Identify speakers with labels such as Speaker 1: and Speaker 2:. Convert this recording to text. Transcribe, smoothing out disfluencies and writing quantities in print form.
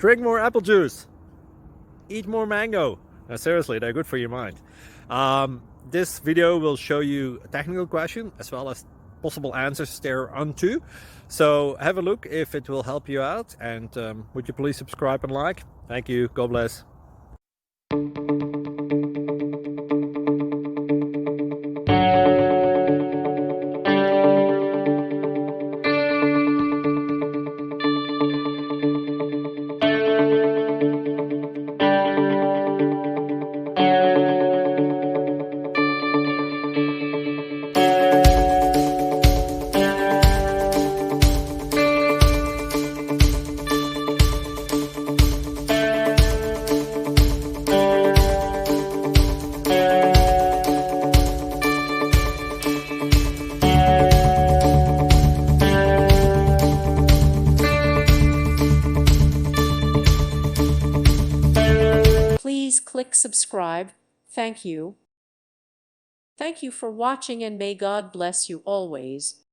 Speaker 1: Drink more apple juice. Eat more mango. Now, seriously, they're good for your mind. This video will show you a technical question as well as possible answers thereunto. So have a look if it will help you out, and would you please subscribe and like? Thank you. God bless.
Speaker 2: Please click subscribe. Thank you. Thank you for watching, and may God bless you always.